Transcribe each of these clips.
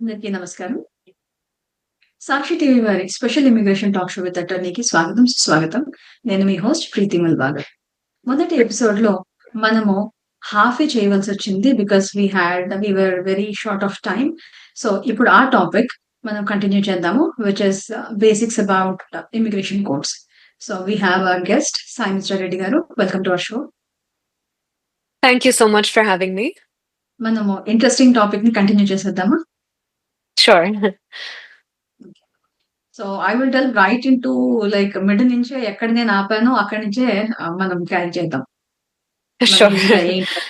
అందరికీ నమస్కారం. సాక్షి టీవీ వారి special immigration talk show with అటర్నీకి స్వాగతం, సుస్వాగతం. నేను మీ హోస్ట్ ప్రీతి ముల్బాగర్. మొదటి ఎపిసోడ్‌లో మనము హాఫే చేయవలసొచ్చింది because we were very short of time. So, ఇప్పుడు ఆ టాపిక్ మనం కంటిన్యూ చేద్దాము which is basics about immigration codes. So, we have our guest Saimitra Reddy గారు. Welcome to our show. Thank you so much for having me. మనము interesting టాపిక్‌ని continue చేసేద్దామా? Sure. So I will tell right into like middle నుంచే ఎక్కడ నేను ఆపానో అక్కడి నుంచే మనం క్యారీ చేద్దాం. మనకి Sure. ఈజీగా ఏంటి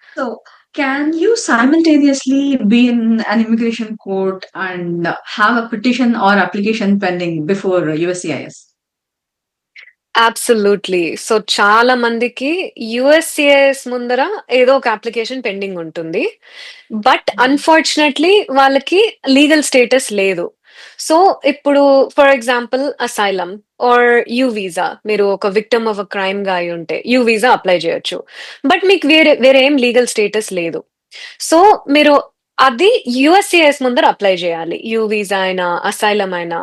so can you simultaneously be in an immigration court and have a petition or application pending before USCIS? Absolutely. So చాలా మందికి యూఎస్సిఐఎస్ ముందర ఏదో ఒక అప్లికేషన్ పెండింగ్ ఉంటుంది. బట్ అన్‌ఫార్చునేట్‌లీ వాళ్ళకి లీగల్ స్టేటస్ లేదు. సో ఇప్పుడు for example asylum or U visa మీరు ఒక విక్టిమ్ ఆఫ్ అ క్రైమ్‌గా అయ్యుంటే యూ వీసా అప్లై చేయొచ్చు. బట్ మీకు వేరే ఏం లీగల్ స్టేటస్ లేదు. సో మీరు అది యూఎస్సిఐఎస్ ముందర అప్లై చేయాలి. యూ వీసా అయినా, అసైలమ్ అయినా.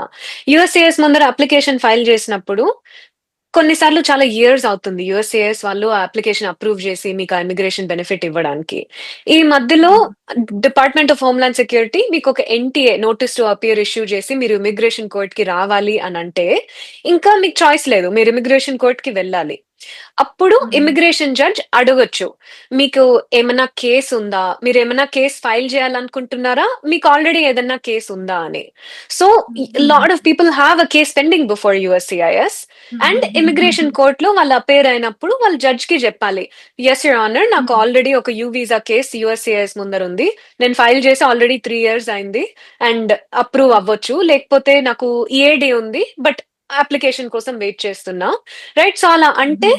యూఎస్సిఐఎస్ ముందర అప్లికేషన్ ఫైల్ చేసినప్పుడు కొన్నిసార్లు చాలా ఇయర్స్ అవుతుంది యూఎస్సిఐఎస్ వాళ్ళు ఆ అప్లికేషన్ అప్రూవ్ చేసి మీకు ఆ ఇమిగ్రేషన్ బెనిఫిట్ ఇవ్వడానికి. ఈ మధ్యలో డిపార్ట్మెంట్ ఆఫ్ హోమ్‌లాండ్ సెక్యూరిటీ మీకొక NTA notice to appear issue చేసి మీరు ఇమిగ్రేషన్ కోర్ట్‌కి రావాలి అనంటే, ఇంకా మీకు చాయిస్ లేదు. మీరు ఇమిగ్రేషన్ కోర్ట్‌కి వెళ్ళాలి. అప్పుడు ఇమిగ్రేషన్ జడ్జ్ అడగొచ్చు. మీకు ఏమన్నా కేస్ ఉందా? మీరేమన్నా కేస్ ఫైల్ చేయాలనుకుంటున్నారా? మీకు ఆల్రెడీ ఏదన్నా కేస్ ఉందా అని. So, lot of people have a case pending before USCIS. And immigration కోర్ట్‌లో వాళ్ళు అపేర్ అయినప్పుడు వాళ్ళు జడ్జ్‌కి జెప్పాలి. యెస్ యువర్ ఆనర్ నాకు ఆల్రెడీ ఒక యూ వీసా కేస్ యూఎస్సిఐఎస్ ముందరుంది. నేను ఫైల్ చేసి ఆల్రెడీ 3 ఇయర్స్ అయింది. అండ్ అప్రూవ్ అవ్వచ్చు. లేకపోతే నాకు ఈఏడీ ఉంది. బట్ అప్లికేషన్ కోసం వెయిట్ చేస్తున్నా. రైట్. సో, అలా అంటే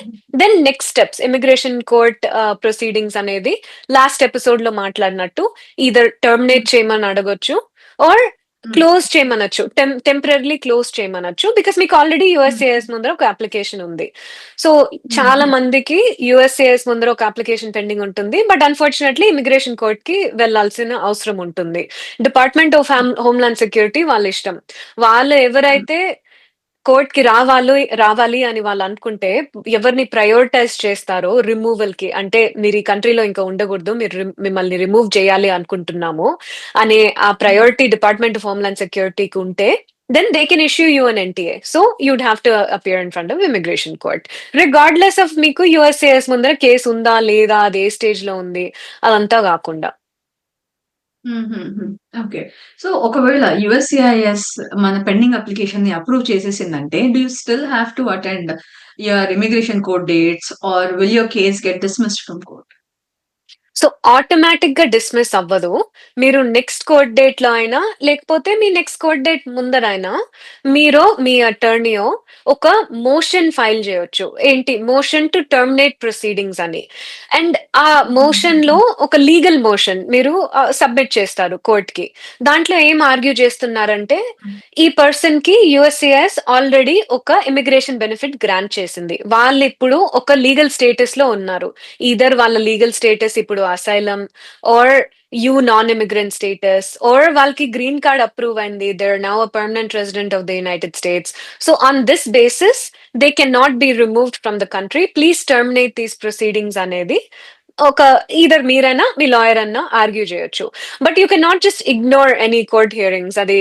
then next steps immigration court proceedings అనేది లాస్ట్ ఎపిసోడ్‌లో మాట్లాడినట్టు ఈదర్ టెర్మినేట్ చేయమని అడగొచ్చు ఆర్ క్లోజ్ చేయమనొచ్చు. టెంపరరీలీ క్లోజ్ చేయమనొచ్చు. బికాస్ మీకు ఆల్రెడీ యూఎస్సిఐఎస్ ముందర ఒక అప్లికేషన్ ఉంది. సో, చాలా మందికి యూఎస్సిఐఎస్ ముందర ఒక అప్లికేషన్ పెండింగ్ ఉంటుంది. బట్ అన్‌ఫార్చునేట్‌లీ ఇమిగ్రేషన్ కోర్ట్‌కి వెళ్ళాల్సిన అవసరం ఉంటుంది. డిపార్ట్మెంట్ ఆఫ్ హోమ్‌లాండ్ సెక్యూరిటీ వాళ్ళ ఇష్టం. వాళ్ళు ఎవరైతే కోర్ట్‌కి రావాలి అని వాళ్ళనుకుంటే, ఎవరిని ప్రయారిటైజ్ చేస్తారో రిమూవల్‌కి అంటే మీరు ఈ కంట్రీలో ఇంకా ఉండకూడదు. మిమ్మల్ని రిమూవ్ చేయాలి అనుకుంటున్నాము అనే ఆ ప్రయారిటీ డిపార్ట్మెంట్ ఆఫ్ హోమ్‌లాండ్ సెక్యూరిటీకి ఉంటే, then they can issue you an NTA. So, you'd have to appear in front of immigration court. Regardless of మీకు యూఎస్సిఐఎస్ ముందర కేస్ ఉందా? లేదా? అది ఏ స్టేజ్‌లో ఉంది? అదంతా గాకుండా. ఓకే. సో, ఒకవేళ యుఎస్సిఐఎస్ మన పెండింగ్ అప్లికేషన్‌ని అప్రూవ్ చేసేసిందంటే, do you still have to attend your immigration court dates or will your case get dismissed from court? So, ఆటోమేటిక్‌గా డిస్మిస్ అవ్వదు. మీరు నెక్స్ట్ కోర్ట్ డేట్‌లో అయినా, లేకపోతే మీ నెక్స్ట్ కోర్ట్ డేట్ ముందరైనా, మీ అటార్నీయో ఒక మోషన్ ఫైల్ చేయొచ్చు. ఏంటి? మోషన్ టు టెర్మినేట్ ప్రొసీడింగ్స్ అని. అండ్ ఆ మోషన్‌లో ఒక లీగల్ మోషన్ మీరు సబ్మిట్ చేస్తారు కోర్ట్‌కి. దాంట్లో ఏం ఆర్గ్యూ చేస్తున్నారంటే, ఈ పర్సన్‌కి యూఎస్సిఐఎస్ ఆల్రెడీ ఒక ఇమిగ్రేషన్ బెనిఫిట్ గ్రాంట్ చేసింది. వాళ్ళిప్పుడు ఒక లీగల్ స్టేటస్‌లో ఉన్నారు. ఈదర్ వాళ్ళ లీగల్ స్టేటస్ ఇప్పుడు asylum or non immigrant status or వాళ్ళకి గ్రీన్ కార్డ్ అప్రూవ్ అయింది. They are now a permanent resident of the united states. So on this basis they can not be removed from the country. Please terminate these proceedings అనేది ఒక either మీరైనా మీ lawyer అన్నా argue చేయొచ్చు. But you can not just ignore any court hearings. అది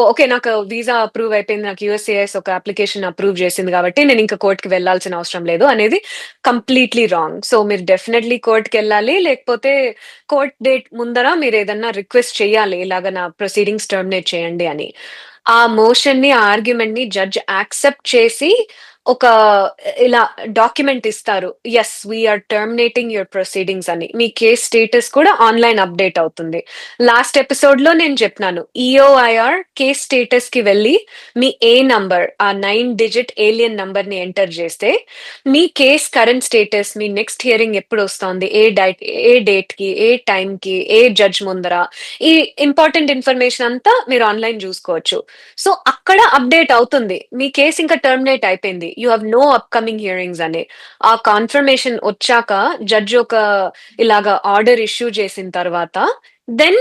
okay నాకు visa approve అయిపోయింది. నాకు యూఎస్సిఐఎస్ ఒక అప్లికేషన్ అప్రూవ్ చేసింది కాబట్టి నేను ఇంకా కోర్ట్‌కి వెళ్ళాల్సిన అవసరం లేదు అనేది కంప్లీట్‌లీ రాంగ్. సో మీరు డెఫినెట్‌లీ కోర్ట్‌కెళ్ళాలి. లేకపోతే కోర్ట్ డేట్ ముందర మీరేదన్నా రిక్వెస్ట్ చేయాలి. ఇలాగ నా ప్రొసీడింగ్స్ టర్మినేట్ చేయండి అని. ఆ మోషన్‌ని, ఆ ఆర్గ్యుమెంట్‌ని జడ్జ్ యాక్సెప్ట్ చేసి ఒక ఇలా డాక్యుమెంట్ ఇస్తారు. Yes we are terminating your proceedings అని. మీ కేస్ స్టేటస్ కూడా ఆన్‌లైన్ అప్‌డేట్ అవుతుంది. లాస్ట్ ఎపిసోడ్‌లో నేను చెప్పినాను. ఈఓఐఆర్ కేస్ స్టేటస్‌కి వెళ్లి మీ నంబర్ ఆ 9 డిజిట్ ఏలియన్ నంబర్‌ని ఎంటర్ చేస్తే మీ కేస్ కరెంట్ స్టేటస్, మీ నెక్స్ట్ హియరింగ్ ఎప్పుడొస్తోంది, ఏ డేట్‌కి, ఏ టైమ్‌కి, ఏ జడ్జ్ ముందర ఈ ఇంపార్టెంట్ ఇన్ఫర్మేషన్ అంతా మీరు ఆన్‌లైన్ చూసుకోవచ్చు. సో అక్కడ అప్‌డేట్ అవుతుంది. మీ కేస్ ఇంకా టర్మినేట్ అయిపోయింది. You have no upcoming hearings అని. ఆ కన్ఫర్మేషన్ వచ్చాక జడ్జ్ ఒక ఇలాగా ఆర్డర్ ఇష్యూ చేసిన తర్వాత దెన్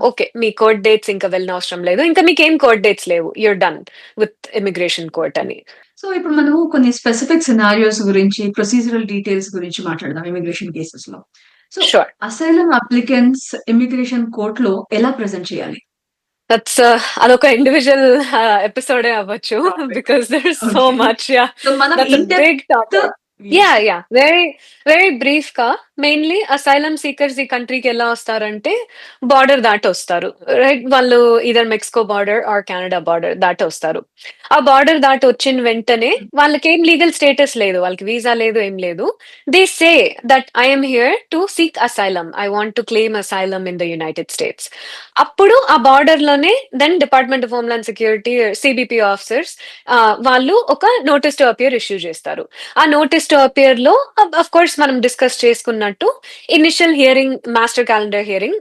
ఓకే, మీ కోర్ట్ డేట్స్ ఇంకా వెళ్ళిన అవసరం లేదు, ఇంకా మీకేం కోర్ట్ డేట్స్ లేవు, you're done with immigration court అని. సో ఇప్పుడు మనము కొన్ని స్పెసిఫిక్ సినారియోస్ గురించి, ప్రొసీజరల్ డీటెయిల్స్ గురించి మాట్లాడదాం ఇమిగ్రేషన్ కేసెస్ లో. So sure. Asylum applicants immigration court లో ఎలా ప్రెజెంట్ చేయాలి? అదొక ఇండివిజువల్ ఎపిసోడే అవ్వచ్చు, topic. Because there is so okay. Much. So మనం that's a in big depth. Topic. Yes. Yeah, very very brief గా, మెయిన్లీ అసైలమ్ సీకర్స్ ఈ కంట్రీకి ఎలా వస్తారంటే బార్డర్ దాటి వస్తారు, రైట్? వాళ్ళు either Mexico border or Canada border దాటి వస్తారు. ఆ బార్డర్ దాటి వచ్చిన వెంటనే వాళ్ళకి ఏం లీగల్ స్టేటస్ లేదు, వాళ్ళకి వీసా లేదు, ఏం లేదు. They say that I'm here to seek asylum, I want to claim asylum in the united states. అప్పుడు ఆ బార్డర్ లోనే then department of homeland security, CBP officers వాళ్ళు ఒక నోటీస్ టు అపియర్ ఇష్యూ చేస్తారు. ఆ నోటీస్ టు అపియర్ లో of course మనం discuss చేసుకున్నట్టు initial hearing, master calendar hearing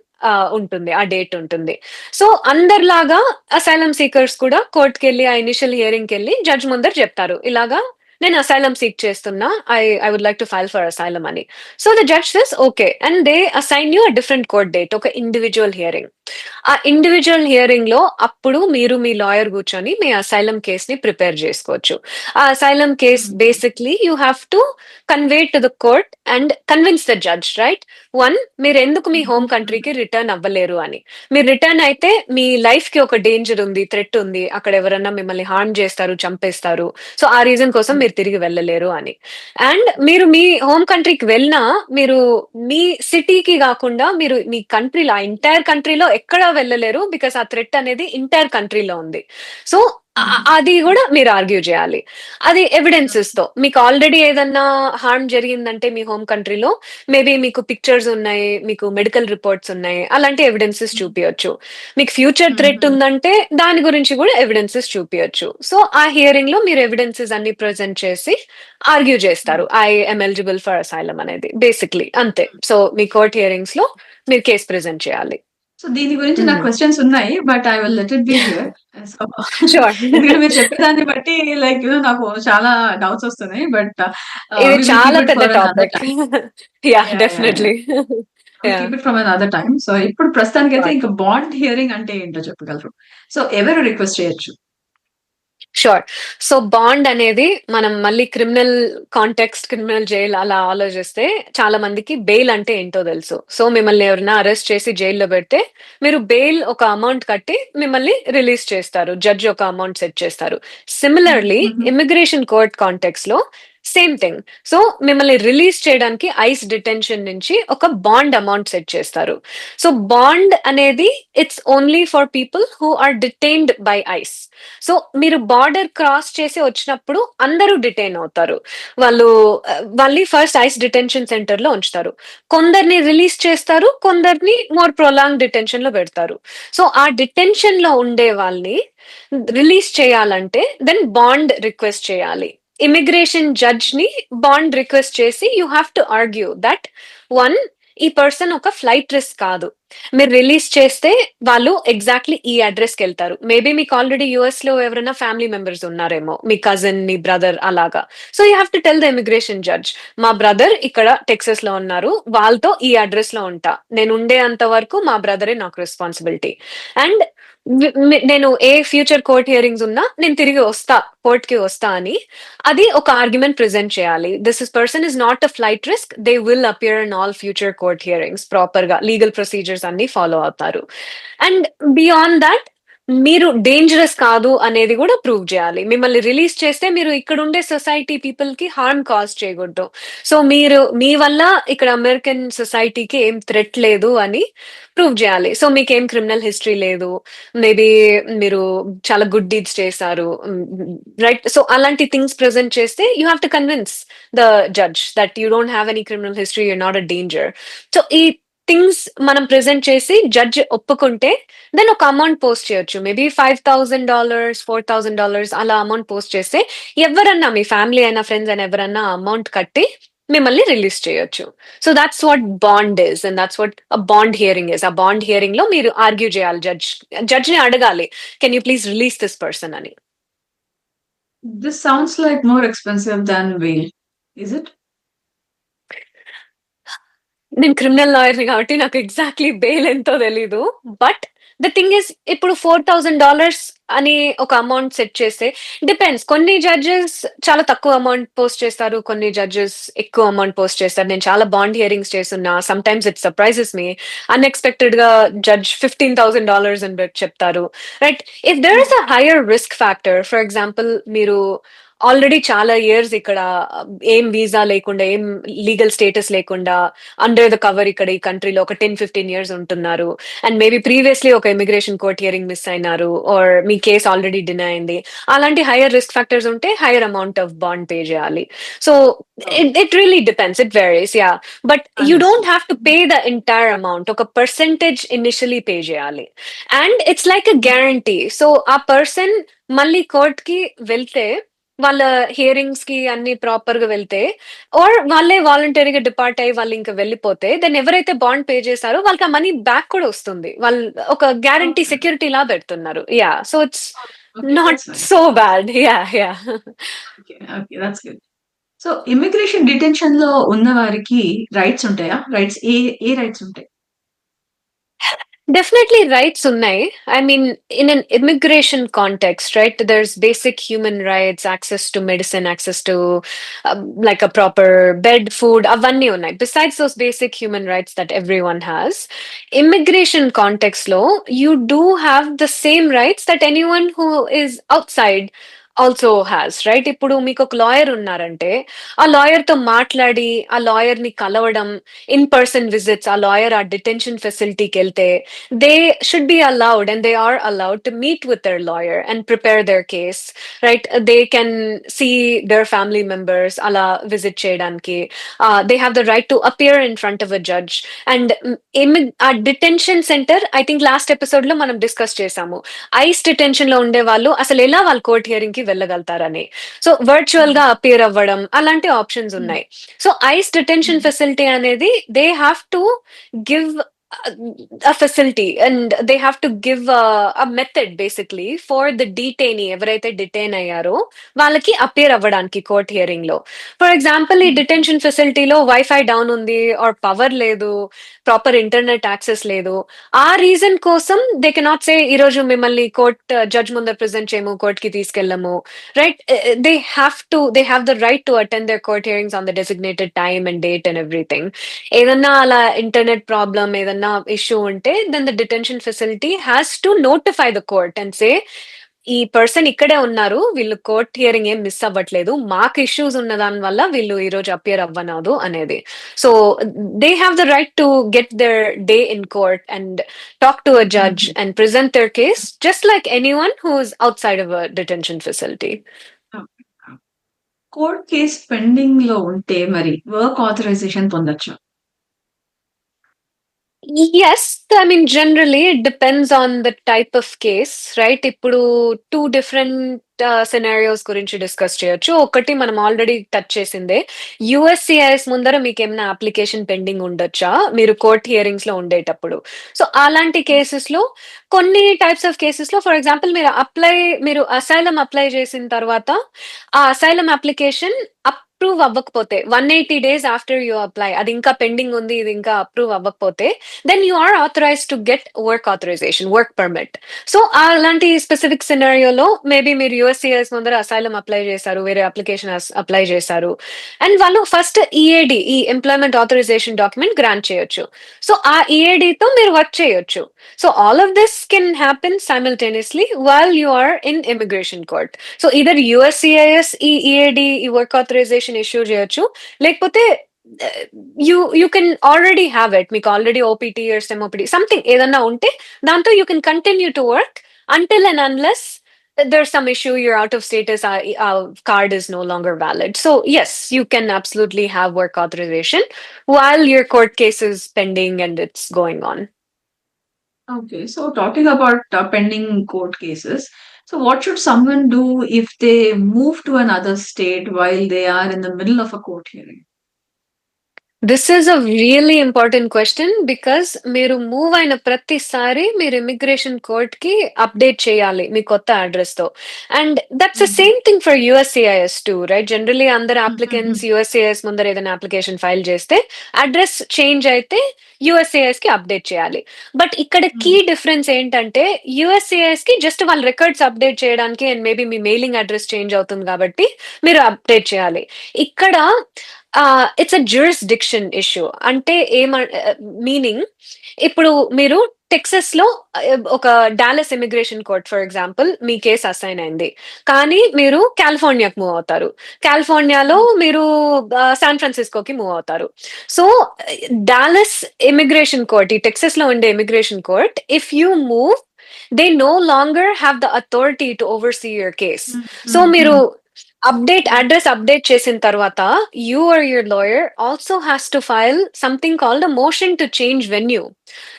ఉంటుంది, ఆ డేట్ ఉంటుంది. సో అందరిలాగా అసైలమ్ సీకర్స్ కూడా కోర్టుకి వెళ్ళి ఆ ఇనిషియల్ హియరింగ్ కి వెళ్ళి జడ్జ్ ముందర చెప్తారు, ఇలాగా నేను అసైలమ్ సీక్ చేస్తున్నా, I would like to file for asylum అని. So the judge says okay, and they assign you a different court date, ఒక ఇండివిజువల్ హియరింగ్. ఆ ఇండివిజువల్ హియరింగ్ లో అప్పుడు మీరు మీ లాయర్ కూర్చొని మీ అసైలమ్ కేస్ ని ప్రిపేర్ చేసుకోవచ్చు. ఆ asylum case basically you have to convey to the court and convince the judge, right? One, మీరు ఎందుకు మీ హోమ్ కంట్రీకి రిటర్న్ అవ్వలేరు అని. మీరు రిటర్న్ అయితే మీ లైఫ్ కి ఒక డేంజర్ ఉంది, థ్రెట్ ఉంది, అక్కడ ఎవరన్నా మిమ్మల్ని హార్మ్ చేస్తారు, చంపేస్తారు, సో ఆ రీజన్ కోసం మీరు తిరిగి వెళ్ళలేరు అని. అండ్ మీరు మీ హోమ్ కంట్రీకి వెళ్ళినా మీరు మీ సిటీకి కాకుండా మీరు మీ కంట్రీలో, ఎంటైర్ కంట్రీలో ఎక్కడా వెళ్ళలేరు, బికాస్ ఆ థ్రెట్ అనేది ఎంటైర్ కంట్రీలో ఉంది. సో అది కూడా మీరు ఆర్గ్యూ చేయాలి. అది ఎవిడెన్సెస్ తో, మీకు ఆల్రెడీ ఏదన్నా హార్మ్ జరిగిందంటే మీ హోమ్ కంట్రీలో, మేబీ మీకు పిక్చర్స్ ఉన్నాయి, మీకు మెడికల్ రిపోర్ట్స్ ఉన్నాయి, అలాంటి ఎవిడెన్సెస్ చూపించచ్చు. మీకు ఫ్యూచర్ థ్రెట్ ఉందంటే దాని గురించి కూడా ఎవిడెన్సెస్ చూపించచ్చు. సో ఆ హియరింగ్ లో మీరు ఎవిడెన్సెస్ అన్ని ప్రెజెంట్ చేసి ఆర్గ్యూ చేస్తారు, I M eligible for asylum అనేది, బేసిక్లీ అంతే. సో మీ కోర్ట్ హియరింగ్స్ లో మీరు కేసు ప్రెజెంట్ చేయాలి. సో దీని గురించి నాకు క్వెషన్స్ ఉన్నాయి. But I will let it be here. So sure. ఎందుకంటే మీరు చెప్పేదాన్ని బట్టి లైక్ నాకు చాలా డౌట్స్ వస్తున్నాయి. బట్ ఇది వి విల్ కీప్ చాలా ఇట్ పెద్ద for another topic. Time. Yeah, yeah! Yeah! Yeah! Definitely. Will yeah, keep it from another time. So ఇప్పుడు ప్రస్తుతానికైతే ఇంకా బాండ్ హియరింగ్ అంటే ఏంటో చెప్పగలరు? సో ఎవరు రిక్వెస్ట్ చేయొచ్చు? షూర్. సో బాండ్ అనేది మనం మళ్ళీ క్రిమినల్ కాంటెక్స్ట్, క్రిమినల్ జైల్ అలా ఆలోచిస్తే చాలా మందికి బెయిల్ అంటే ఏంటో తెలుసు. సో మిమ్మల్ని ఎవరైనా అరెస్ట్ చేసి జైల్లో పెడితే మీరు బెయిల్ ఒక అమౌంట్ కట్టి మిమ్మల్ని రిలీజ్ చేస్తారు, జడ్జి ఒక అమౌంట్ సెట్ చేస్తారు. సిమిలర్లీ ఇమిగ్రేషన్ కోర్ట్ కాంటెక్స్ లో సేమ్ థింగ్. సో మిమ్మల్ని రిలీజ్ చేయడానికి ఐస్ డిటెన్షన్ నుంచి ఒక బాండ్ అమౌంట్ సెట్ చేస్తారు. సో బాండ్ అనేది it's only for people who are detained by ICE. So మీరు బార్డర్ క్రాస్ చేసి వచ్చినప్పుడు అందరూ డిటైన్ అవుతారు. వాళ్ళు వాళ్ళని ఫస్ట్ ఐస్ డిటెన్షన్ సెంటర్ లో ఉంచుతారు, కొందరిని రిలీజ్ చేస్తారు, కొందరిని మోర్ ప్రొలాంగ్ డిటెన్షన్ లో పెడతారు. సో ఆ డిటెన్షన్ లో ఉండే వాళ్ళని రిలీజ్ చేయాలంటే దెన్ బాండ్ రిక్వెస్ట్ చేయాలి. ఇమిగ్రేషన్ జడ్జ్ ని బాండ్ రిక్వెస్ట్ చేసి you have to argue that one, ఈ పర్సన్ ఒక ఫ్లైట్ రిస్క్ కాదు. మీరు రిలీజ్ చేస్తే వాళ్ళు ఎగ్జాక్ట్లీ ఈ అడ్రస్ కి వెళ్తారు. మేబీ మీకు ఆల్రెడీ యుఎస్ లో ఎవరైనా ఫ్యామిలీ మెంబర్స్ ఉన్నారేమో, మీ కజిన్, మీ బ్రదర్ అలాగా. So you have to tell the immigration judge, మా బ్రదర్ ఇక్కడ టెక్సస్ లో ఉన్నారు, వాళ్ళతో ఈ అడ్రస్ లో ఉంటా, నేను ఉండే అంత వరకు మా బ్రదరే నాకు రెస్పాన్సిబిలిటీ. అండ్ నేను ఏ ఫ్యూచర్ కోర్ట్ హియరింగ్స్ ఉన్నా నేను తిరిగి వస్తా, కోర్ట్ కి వస్తా అని అది ఒక ఆర్గ్యుమెంట్ ప్రెజెంట్ చేయాలి. This is person is not a flight risk, they will appear in all future court hearings, proper గా లీగల్ ప్రొసీజర్స్ అన్ని ఫాలో అవుతారు. అండ్ బియాండ్ దాట్ మీరు డేంజరస్ కాదు అనేది కూడా ప్రూవ్ చేయాలి. మిమ్మల్ని రిలీజ్ చేస్తే మీరు ఇక్కడ ఉండే సొసైటీ పీపుల్ కి హార్మ్ కాజ్ చేయకూడదు. సో మీరు మీ వల్ల ఇక్కడ అమెరికన్ సొసైటీకి ఏం థ్రెట్ లేదు అని ప్రూవ్ చేయాలి. సో మీకేం క్రిమినల్ హిస్టరీ లేదు, మేబీ మీరు చాలా గుడ్ డీడ్స్ చేశారు, రైట్? సో అలాంటి థింగ్స్ ప్రెజెంట్ చేస్తే you have to convince the judge that you don't have any criminal history, you're not a danger. So ఈ థింగ్స్ మనం ప్రెజెంట్ చేసి జడ్జ్ ఒప్పుకుంటే దెన్ ఒక అమౌంట్ పోస్ట్ చేయొచ్చు, మేబీ $5,000, $4,000 అలా అమౌంట్ పోస్ట్ చేస్తే ఎవరన్నా, మీ ఫ్యామిలీ అయినా ఫ్రెండ్స్ అయినా ఎవరన్నా అమౌంట్ కట్టి మిమ్మల్ని రిలీజ్ చేయొచ్చు. So that's what bond is and that's what bond hearing is. ఆ బాండ్ హియరింగ్ లో మీరు ఆర్గ్యూ చేయాలి, జడ్జ్ ని అడగాలి, can you please release this person అని. This sounds like more expensive than bail. Is it? నేను criminal లాయర్‌ని కాబట్టి నాకు ఎగ్జాక్ట్‌లీ బెయిల్ ఎంతో తెలీదు. బట్ ద థింగ్ ఈస్ ఇప్పుడు $4,000 అని ఒక అమౌంట్ సెట్ చేస్తే డిపెండ్స్. కొన్ని జడ్జెస్ చాలా తక్కువ అమౌంట్ పోస్ట్ చేస్తారు. కొన్ని జడ్జెస్ ఎక్కువ అమౌంట్ పోస్ట్ చేస్తారు. నేను చాలా బాండ్ హియరింగ్స్ చేసున్నా. Sometimes it surprises me. అన్‌ఎక్స్‌పెక్టెడ్‌గా జడ్జ్ $15,000 అని చెప్తారు. Right? If there is a higher risk factor for example మీరు ఆల్రెడీ చాలా ఇయర్స్ ఇక్కడ ఏం వీసా లేకుండా, ఏం లీగల్ స్టేటస్ లేకుండా అండర్ ద కవర్ ఇక్కడ ఈ కంట్రీలో ఒక 10-15 ఇయర్స్ ఉంటున్నారు. అండ్ మేబీ ప్రీవియస్‌లీ ఒక ఇమిగ్రేషన్ కోర్ట్ హియరింగ్ మిస్ అయినారు ఆర్ మీ కేస్ ఆల్రెడీ డినై అయింది. అలాంటి హైయర్ రిస్క్ ఫ్యాక్టర్స్ ఉంటే higher amount of bond pay చేయాలి. So it really depends. It varies. Yeah! But you don't understood. Have to pay the entire amount. ఒక percentage initially pay చేయాలి. And it's like a guarantee. So ఆ person మళ్ళీ కోర్ట్‌కి వెళ్తే వాళ్ళ హియరింగ్స్‌కి అన్ని ప్రాపర్‌గా వెళ్తే ఆర్ వాళ్ళే వాలంటరీగా డిపార్ట్ అయ్యి వాళ్ళు ఇంక వెళ్ళిపోతే దెన్ ఎవరైతే బాండ్ పే చేసారో వాళ్ళకి ఆ మనీ బ్యాక్ కూడా వస్తుంది. వాళ్ళు ఒక గ్యారంటీ ఓకే. సెక్యూరిటీలా పెడుతున్నారు. Yeah! So it's okay. Not that's nice. So bad. Yeah! Okay. Okay. That's good. So, immigration డిటెన్షన్‌లో ఉన్న వారికి రైట్స్ ఉంటాయా? రైట్స్ ఏ ఏ రైట్స్ ఉంటాయి? Definitely rights unnai. I mean, in an immigration context, right? There's basic human rights, access to medicine, access to like a proper bed, food, avanni unnai. Besides those basic human rights that everyone has, immigration context lo, you do have the same rights that anyone who is outside also has right. ఇప్పుడు మీకు ఒక lawyer ఉన్నారంటే ఆ lawyer తో మాట్లాడి ఆ lawyer ని కలవడం, ఇన్ పర్సన్ విజిట్స్, ఆ లాయర్ ఆ డిటెన్షన్ ఫెసిలిటీకి వెళ్తే they should be allowed and they are allowed to meet with their lawyer and prepare their case. Right? They can see their family members అలా విజిట్ చేయడానికి. They have the right to appear in front of a judge. And ఆ detention center I think last episode లో మనం discuss చేసాము. Ice detention లో ఉండే వాళ్ళు అసలు ఎలా వాళ్ళు కోర్ట్ హియరింగ్ కి వెళ్ళగలుగుతారని. సో వర్చువల్ హ్మ్. గా అపియర్ అవ్వడం అలాంటి ఆప్షన్స్ హ్మ్. ఉన్నాయి. సో ఐస్ డిటెన్షన్ హ్మ్. ఫెసిలిటీ అనేది they have to give a facility and they have to give a method basically for the detainee ఎవరైతే డిటైన్ అయ్యారో వాళ్ళకి అపియర్ అవ్వడానికి కోర్ట్ హియరింగ్ లో. ఫర్ ఎగ్జాంపుల్ ఈ హ్మ్. డిటెన్షన్ ఫెసిలిటీలో వైఫై డౌన్ ఉంది ఆర్ పవర్ లేదు, ప్రాపర్ ఇంటర్నెట్ యాక్సెస్ లేదు. ఆ రీజన్ కోసం దే కెనాట్ సే ఈ రోజు మిమ్మల్ని కోర్ట్ జడ్జ్ ముందర ప్రెజెంట్ చేయము, కోర్ట్ కి తీసుకెళ్ళము. Right? They have the right to attend their court hearings on the designated time and date and everything. ఏదన్నా అలా ఇంటర్నెట్ ప్రాబ్లమ్ ఏదన్నా ఇష్యూ ఉంటే then the detention facility has to notify the court and say ఈ person ఇక్కడే ఉన్నారు, వీళ్ళు court hearing ఏం miss అవ్వట్లేదు, మాకు ఇష్యూస్ ఉన్న దాని వల్ల వీళ్ళు ఈ రోజు అపియర్ అవ్వనదు అనేది. So they have the right to get their day in court and talk to a judge హుహు. And present their case just like anyone who is outside of a detention facility. Okay. Court case పెండింగ్‌లో ఉంటే మరి work authorization పొందొచ్చా? Yes, I mean, generally it depends on the type of case, right? ఇప్పుడు 2 different scenarios గురించి discuss చేయొచ్చు. ఒకటి మనం already touch చేసిందే. యూఎస్‌సిఐఎస్ ముందర మీకేమైనా అప్లికేషన్ పెండింగ్ ఉండొచ్చా? మీరు కోర్ట్ హియరింగ్స్‌లో ఉండేటప్పుడు. సో, అలాంటి కేసెస్‌లో కొన్ని టైప్స్ ఆఫ్ కేసెస్‌లో ఫర్ ఎగ్జాంపుల్ మీరు అసైలమ్ అప్లై చేసిన తర్వాత ఆ అసైలమ్ అప్లికేషన్ అప్రూవ్ అవ్వకపోతే 180 డేస్ ఆఫ్టర్ యూ అప్లై అది ఇంకా పెండింగ్ ఉంది, ఇది ఇంకా అప్రూవ్ అవ్వకపోతే then you are authorized to get work authorization, work permit. So అలాంటి స్పెసిఫిక్ సినారియోలో మేబీ మీరు యూఎస్సిఎస్ ముందర అసైలం అప్లై చేశారు, వేరే అప్లికేషన్ అప్లై చేశారు అండ్ వాళ్ళు ఫస్ట్ ఈఏడి ఈ ఎంప్లాయ్మెంట్ ఆథరైజేషన్ డాక్యుమెంట్ గ్రాంట్ చేయొచ్చు. సో ఆ ఈఏడితో మీరు వర్క్ చేయొచ్చు. So all of this can happen simultaneously while you are in immigration court. So either USCIS ఈ ఈఏడి ఈ వర్క్ ఆథరైజేషన్ ఇష్యూ చేయొచ్చు, లేకపోతే you can already have it, మీకు already OPT or STEM OPT something ఏదన్నా ఉంటే దాంతో you can continue to work until and unless there's some issue, you're out of status, our card is no longer valid. So yes, you can absolutely have work authorization while your court case is pending and it's going on. Okay. So talking about pending court cases, so what should someone do if they move to another state while they are in the middle of a court hearing? This is a really important question because మీరు move అయిన ప్రతిసారి మీరు immigration court కి update చేయాలి మీ కొత్త address తో. And that's the same thing for USCIS two, right? Generally అందరు applicants USCIS ముందర ఏదైనా అప్లికేషన్ ఫైల్ చేస్తే అడ్రస్ చేంజ్ అయితే యుఎస్సిఐఎస్ కి అప్డేట్ చేయాలి. బట్ ఇక్కడ కీ డిఫరెన్స్ ఏంటంటే యుఎస్సిఐఎస్ కి జస్ట్ వాళ్ళ రికార్డ్స్ అప్డేట్ చేయడానికి and maybe me mailing address change అవుతుంది కాబట్టి మీరు అప్డేట్ చేయాలి. ఇక్కడ ఇట్స్ అ జ్యూరిస్డిక్షన్ ఇష్యూ. అంటే మీనింగ్, ఇప్పుడు మీరు టెక్సస్ లో ఒక Dallas immigration court for example me case assign అయింది, కానీ మీరు కాలిఫోర్నియాకి మూవ్ అవుతారు. కాలిఫోర్నియాలో మీరు శాన్ ఫ్రాన్సిస్కోకి మూవ్ అవుతారు. సో డాలస్ ఇమిగ్రేషన్ కోర్ట్, ఈ టెక్సస్ లో ఉండే immigration court, if you move they no longer have the authority to oversee your case. So మీరు అడ్రస్ అప్డేట్ చేసిన తర్వాత you or your lawyer also has to file something called a motion to change venue.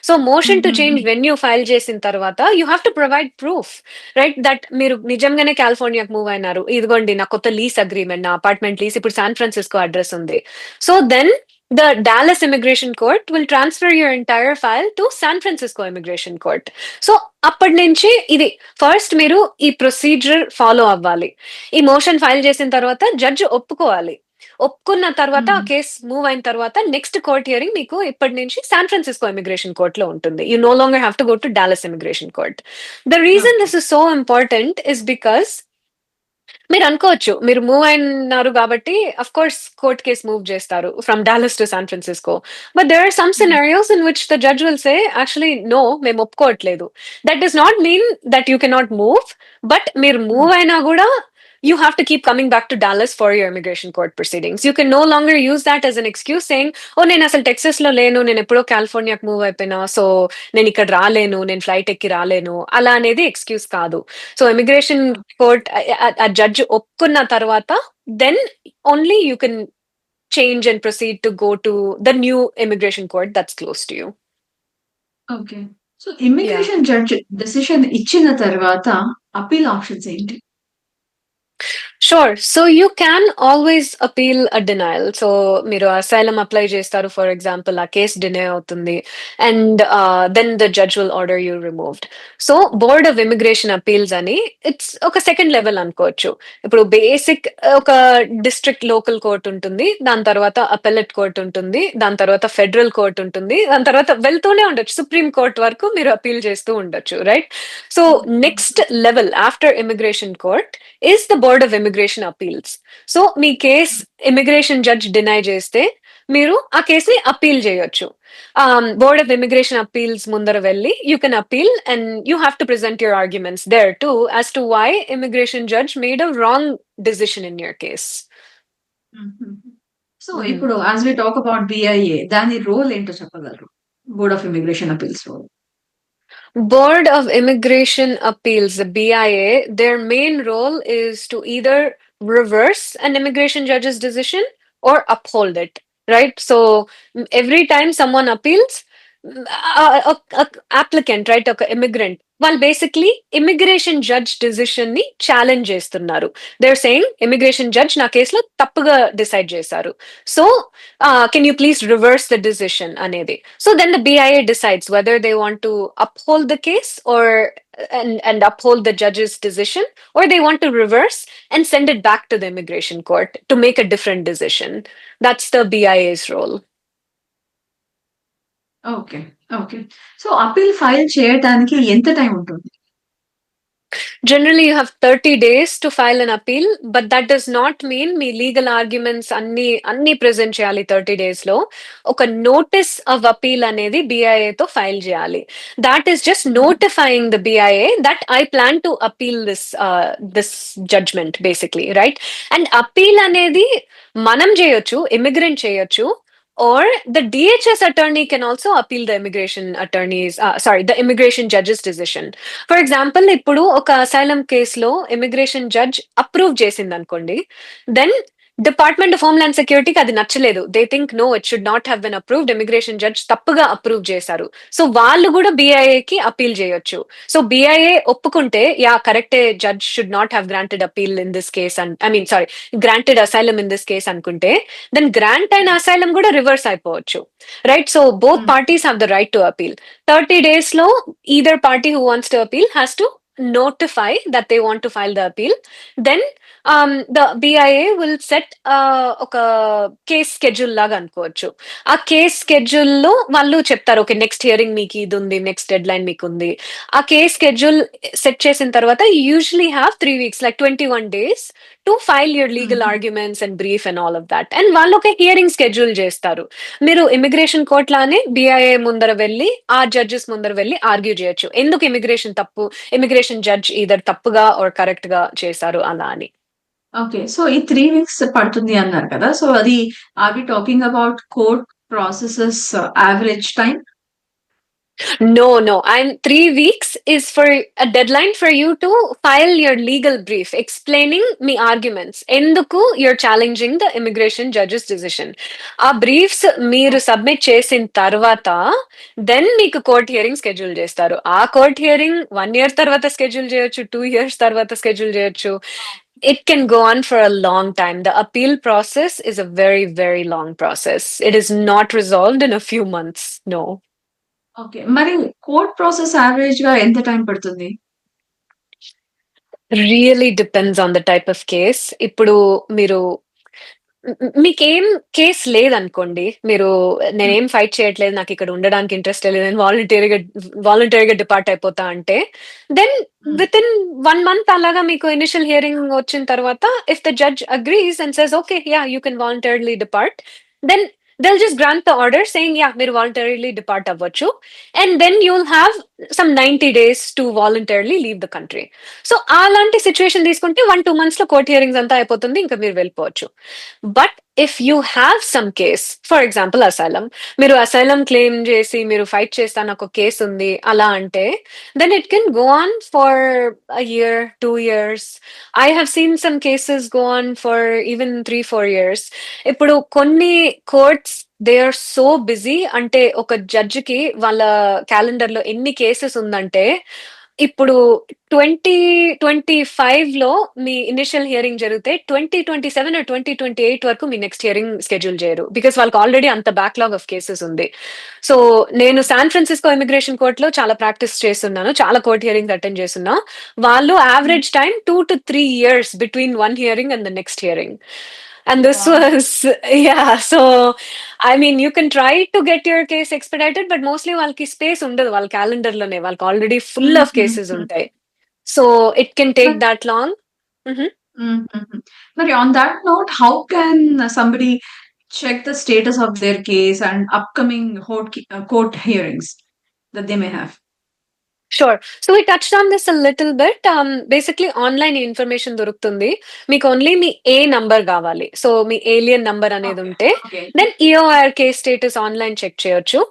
So motion to change venue file చేసిన తర్వాత you have to provide proof, right, that మీరు నిజంగానే కాలిఫోర్నియాకి move అయినారు. ఇదిగోండి నా కొత్త లీస్ అగ్రిమెంట్, నా అపార్ట్మెంట్ లీస్ ఇప్పుడు శాన్ ఫ్రాన్సిస్కో అడ్రస్ ఉంది. So then the Dallas Immigration Court will transfer your entire file to San Francisco Immigration Court. So అప్పటి నుంచి ఇది ఫస్ట్ మీరు ఈ ప్రొసీజర్ ఫాలో అవ్వాలి. ఈ మోషన్ ఫైల్ చేసిన తర్వాత జడ్జ్ ఒప్పుకోవాలి. ఒప్పుకున్న తర్వాత ఆ కేసు మూవ్ అయిన తర్వాత నెక్స్ట్ కోర్ట్ హియరింగ్ మీకు ఇప్పటి నుంచి శాన్ ఫ్రాన్సిస్కో ఇమిగ్రేషన్ కోర్ట్ లో ఉంటుంది. You no longer have to go to Dallas immigration court. The reason this is so important is because మీరు అనుకోవచ్చు మీరు మూవ్ అయినారు కాబట్టి of course court case move చేస్తారు from Dallas to San Francisco. But there are some scenarios in which the judge will say actually no, మేము ఒప్పుకోవట్లేదు. That does not mean that you cannot move, but మీరు move అయినా కూడా you have to keep coming back to Dallas for your immigration court proceedings. You can no longer use that as an excuse saying, oh, నేను అసలు Texas లో లేను, నేను ఎప్పుడో కాలిఫోర్నియాకి move అయిపోయినా, సో నేను ఇక్కడ రాలేను, నేను ఫ్లైట్ ఎక్కి రాలేను, అలా అనేది ఎక్స్క్యూజ్ కాదు. సో ఇమిగ్రేషన్ కోర్ట్ ఆ జడ్జ్ ఒప్పుకున్న తర్వాత then only you can change and proceed to go to the new immigration court that's close to you. Okay. So immigration judge decision ఇచ్చిన తర్వాత అప్పీల్ ఆప్షన్స్ ఏంటి? Sure. So you can always appeal a denial. So మీరు asylum apply చేస్తారు for example, ఆ case deny అవుతుంది and then the judge will order you removed. So board of immigration appeals అని it's ఒక second level అనుకోవచ్చు. ఇప్పుడు basic ఒక district local court ఉంటుంది, దాని తర్వాత అపెల్లెట్ కోర్ట్ ఉంటుంది, దాని తర్వాత ఫెడరల్ కోర్ట్ ఉంటుంది, దాని తర్వాత వెళ్తూనే ఉండొచ్చు సుప్రీం కోర్ట్ వరకు మీరు అపీల్ చేస్తూ ఉండొచ్చు, right? So next level after immigration court is the Board of Immigration Appeals. So me case immigration judge deny చేస్తే మీరు ఆ కేసుని అపీల్ చేయొచ్చు. బోర్డ్ ఆఫ్ ఇమిగ్రేషన్ అపీల్స్ ముందర వెళ్ళి you can appeal and you have to present your arguments there to as to why immigration judge made a wrong decision in your case. So ఇప్పుడు as we talk about BIA, దాని role ఏంటో చెప్పగలరు? Board of immigration appeals role. Board of Immigration Appeals, the BIA, their main role is to either reverse an immigration judge's decision or uphold it, right? So every time someone appeals, applicant, right, ఒక immigrant, వాళ్ళు basically immigration judge decision ని challenge చేస్తున్నారు. They're saying immigration judge నా కేసులో తప్పుగా decide చేశారు, so can you please reverse the decision అనేది. So then the BIA decides whether they want to uphold the case or and uphold the judge's decision, or they want to reverse and send it back to the immigration court to make a different decision. That's the BIA's role. Okay. Okay. So appeal file చేయడానికి ఎంత time ఉంటుంది? Generally, you have 30 days to file an appeal, but that does not mean me legal arguments అన్ని present చేయాలి 30 days లో. ఒక notice of appeal అనేది BIA తో file చేయాలి. That is just notifying the BIA that I plan to appeal this judgment basically, right? And appeal అనేది మనం చేయొచ్చు, immigrant చేయొచ్చు, or the DHS attorney can also appeal the immigration judge's decision. For example, ఇప్పుడు ఒక asylum కేసులో immigration judge approve చేసింది అనుకోండి, then department of homeland సెక్యూరిటీకి అది నచ్చలేదు. They think no it should not have been approved. Immigration judge తప్పుగా approve చేశారు. సో వాళ్ళు కూడా బీఐఏకి అప్పీల్ చేయొచ్చు. సో బీఐఏ ఒప్పుకుంటే యాహ్! కరెక్టే judge should not have granted appeal in this case I mean sorry granted asylum in this case అనుకుంటే then grant అయిన asylum కూడా రివర్స్ అయిపోవచ్చు. Right? So both parties have the right to appeal. 30 days లో either party who wants to appeal has to notify that they want to file the appeal. Then the BIA will set ఒక case schedule లాగా అనుకోవచ్చు. ఆ case schedule లో వాళ్ళు చెప్తారు okay next hearing మీకు ఇది ఉంది, నెక్స్ట్ డెడ్ లైన్ మీకు ఉంది. ఆ కేస్ స్కెడ్యూల్ సెట్ చేసిన తర్వాత usually have 3 weeks like 21 days to file your legal arguments and brief and all of that. And వాళ్ళు ఒక హియరింగ్ స్కెడ్యూల్ చేస్తారు. మీరు ఇమిగ్రేషన్ కోర్ట్ లానే బిఐఏ ముందర వెళ్ళి ఆ జడ్జెస్ ముందర వెళ్ళి ఆర్గ్యూ చేయొచ్చు. ఎందుకు ఇమిగ్రేషన్ జడ్జ్ ఈదర్ తప్పుగా ఆర్ కరెక్ట్ గా చేశారు అలా అని. ఓకే. సో ఈ 3 వీక్స్ పడుతుంది అన్నారు కదా! సో అది are we talking about court processes average time? No. And 3 weeks is for a deadline for you to file your legal brief explaining me arguments. Enduku you're challenging the immigration judge's decision. ఆ briefs మీరు submit చేసిన తర్వాత then మీకు court hearing schedule చేస్తారు. ఆ court hearing 1 year తర్వాత schedule చేయొచ్చు, 2 years తర్వాత schedule చేయొచ్చు. It can go on for a long time. The appeal process is a very, very long process. It is not resolved in a few months. No. Okay. మరి court process యావరేజ్‌గా ఎంత time పడుతుంది? Really depends on the type of case. ఇప్పుడు మీరు మీకేం case లేదనుకోండి. మీరు హ్మ్. నేనేం ఫైట్ చేయట్లేదు. నాకిక్కడ ఉండడానికి ఇంట్రెస్టే లేదు. నేను వాలంటరీగా డిపార్ట్ అయిపోతా అంటే, దెన్ హ్మ్. వితిన్ 1 month అలాగా మీకు ఇనిషియల్ హియరింగ్ వచ్చిన తర్వాత if the judge agrees and says okay yeah! You can voluntarily depart. Then they'll just grant the order saying yeah మీరు వాలంటరీలీ డిపార్ట్ అవ్వచ్చు. And then you'll have some 90 days to voluntarily leave the country. So అలాంటి situation తీసుకుంటే 1-2 months లో court hearings అంతా అయిపోతుంది. ఇంకా మీరు వెళ్ళిపోవచ్చు. But if you have some case for example asylum, మీరు అసైలమ్ క్లెయిమ్ చేసి మీరు ఫైట్ చేస్తా నాకు ఒక కేసు ఉంది అలా అంటే then it can go on for a year 2 years. I have seen some cases go on for even 3-4 years. ఇప్పుడు కొన్ని courts they are so busy అంటే ఒక జడ్జికి వాళ్ళ క్యాలెండర్ లో ఎన్ని కేసెస్ ఉందంటే ఇప్పుడు 2025 లో మీ ఇనిషియల్ హియరింగ్ జరిగితే 2027 ఆర్ 2028 వరకు మీ నెక్స్ట్ హియరింగ్ షెడ్యూల్ చేయరు. బికాస్ వాళ్ళకి ఆల్రెడీ అంత బ్యాక్‌లాగ్ ఆఫ్ కేసెస్ ఉంది. సో నేను శాన్ ఫ్రాన్సిస్కో ఇమిగ్రేషన్ కోర్ట్‌లో చాలా ప్రాక్టీస్ చేస్తున్నాను. చాలా కోర్ట్ హియరింగ్స్ అటెండ్ చేసున్నా. వాళ్ళు హ్మ్. Average time 2-3 years between one hearing and the next hearing. And this wow! was yeah, so I mean you can try to get your case expedited, but mostly వాళ్ళకి space ఉండదు వాళ్ళ calendar లోనే. వాళ్ళకి already full of cases హుహుహు. ఉంటాయి. So it can take మరి that long. Mhm. హుహుహు. మరి on that note how can somebody check the status of their case and upcoming court hearings that they may have? Sure. So we touched on this a little bit. Basically online information దొరుకుతుంది. మీకు only మీ A number గావాలి. So మీ alien number అనేది okay. ఉంటే okay. Then EOIR case status online check చేయొచ్చు.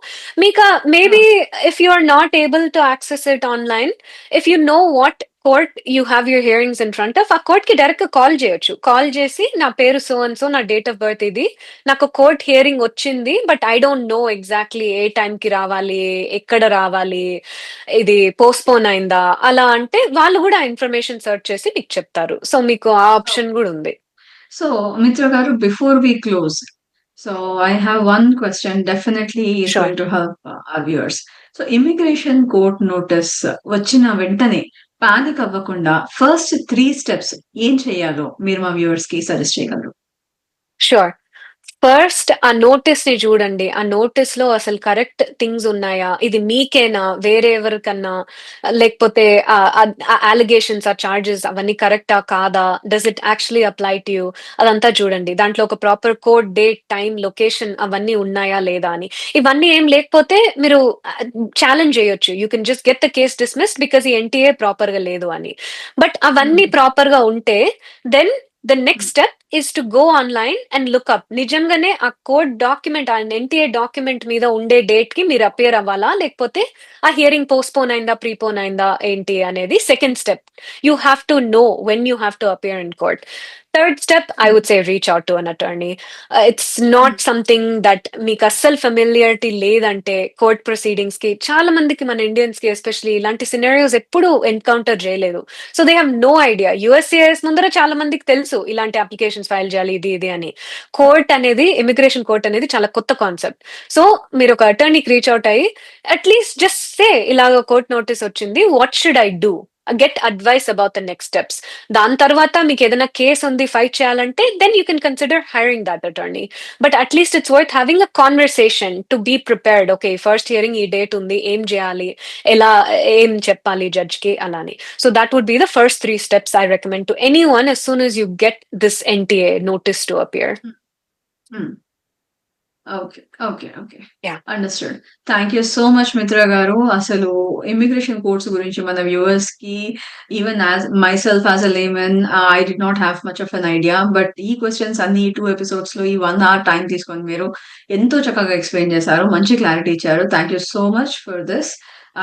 మీకా ఆ! Maybe if you are not able to access it online, if you know what court you have your hearings in front of, ఆ కోర్ట్‌కి డైరెక్ట్‌గా call చేయొచ్చు. Call చేసి నా పేరు సో అండ్ సో, నా డేట్ ఆఫ్ బర్త్ ఇది. నాకు కోర్ట్ హియరింగ్ వచ్చింది. But I don't know exactly ఏ టైంకి రావాలి, ఎక్కడ రావాలి, ఇది పోస్ట్‌పోన్ అయిందా అలా అంటే వాళ్ళు గూడా ఆ ఇన్ఫర్మేషన్ సెర్చ్ చేసి మీకు చెప్తారు. సో మీకు ఆ ఆప్షన్ ఓకే. గూడా ఉంది. సో మిత్ర గారు before we close, so I have one question definitely is sure. Going to help our viewers. So immigration court notice వచ్చిన వెంటనే పానిక్ అవ్వకుండా ఫస్ట్ 3 స్టెప్స్ ఏం చేయాలో మీరు మా వ్యూయర్స్ కి సజెస్ట్ చేయగలరు? షూర్. ఫస్ట్ ఆ నోటీస్‌ని చూడండి. ఆ నోటీస్‌లో అసలు కరెక్ట్ థింగ్స్ ఉన్నాయా? ఇది మీకేనా? వేరే ఎవరికన్నా? లేకపోతే అలిగేషన్స్, ఆ చార్జెస్ అవన్నీ కరెక్టా? కాదా? Does it actually apply to you? అదంతా చూడండి. దాంట్లో ఒక proper code, date, time, location అవన్నీ ఉన్నాయా? లేదా అని. ఇవన్నీ ఏం లేకపోతే మీరు ఛాలెంజ్ చేయొచ్చు. You can just get the case dismissed because ఈ ఎన్‌టీఏ ప్రాపర్‌గా లేదు అని. బట్ అవన్నీ హ్మ్. ప్రాపర్‌గా ఉంటే దెన్ ద హ్మ్. Next step is to go online and look up. నిజంగానే ఆ కోడ్ డాక్యుమెంట్, ఆ ఎన్‌టీఏ డాక్యుమెంట్ మీద ఉండే డేట్‌కి మీరు అపియర్ అవ్వాలా? లేకపోతే ఆ హియరింగ్ పోస్ట్‌పోన్ అయిందా? ప్రీపోన్ అయిందా? ఏంటి అనేది second step. You have to know when you have to appear in court. Third step, I would say reach out to an attorney. It's not something that మీకు అస్సలు familiarity లేదంటే court proceedings కి చాలా మందికి మన ఇండియన్స్ కి especially ఇలాంటి scenarios ఎప్పుడు ఎన్కౌంటర్ చేయలేదు. So they have no idea. USCIS ముందర చాలా మందికి తెలుసు ఇలాంటి అప్లికేషన్స్ ఫైల్ చేయాలి ఇది ఇది అని. కోర్ట్ అనేది ఇమిగ్రేషన్ కోర్ట్ అనేది చాలా కొత్త కాన్సెప్ట్. సో మీరు ఒక అటర్నీకి రీచ్ అవుట్ అయ్యి అట్లీస్ట్ జస్ట్ సే ఇలాగ కోర్ట్ నోటీస్ వచ్చింది, what should I do, get advice about the next steps. దాని తర్వాత మీకు ఏదైనా కేసు ఉంది ఫైట్ చేయాలంటే then you can consider hiring that attorney. But at least it's worth having a conversation to be prepared. Okay, first hearing ఈ date ఉంది, ఏం చేయాలి, ఎలా ఏం చెప్పాలి జడ్జ్ కి అలాని. So that would be the first 3 steps I recommend to any one as soon as you get this NTA notice to appear. ఓకే. ఓకే. ఓకే. Yeah. Understood. Thank you so much Mitra గారు. అసలు ఇమ్మిగ్రేషన్ కోర్ట్స్ గురించి మన వ్యూవర్స్‌కి even myself as a layman I did not have much of an idea. But ఈ questions అన్ని 2 ఎపిసోడ్స్‌లో ఈ 1 అవర్ టైమ్ తీసుకొని మీరు ఎంతో చక్కగా ఎక్స్‌ప్లెయిన్ చేశారు. మంచి క్లారిటీ ఇచ్చారు. Thank you so much for this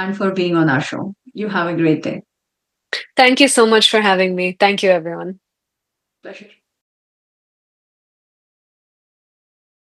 and for being on our show. You have a great day. Thank you so much for having me. Thank you, everyone. Pleasure.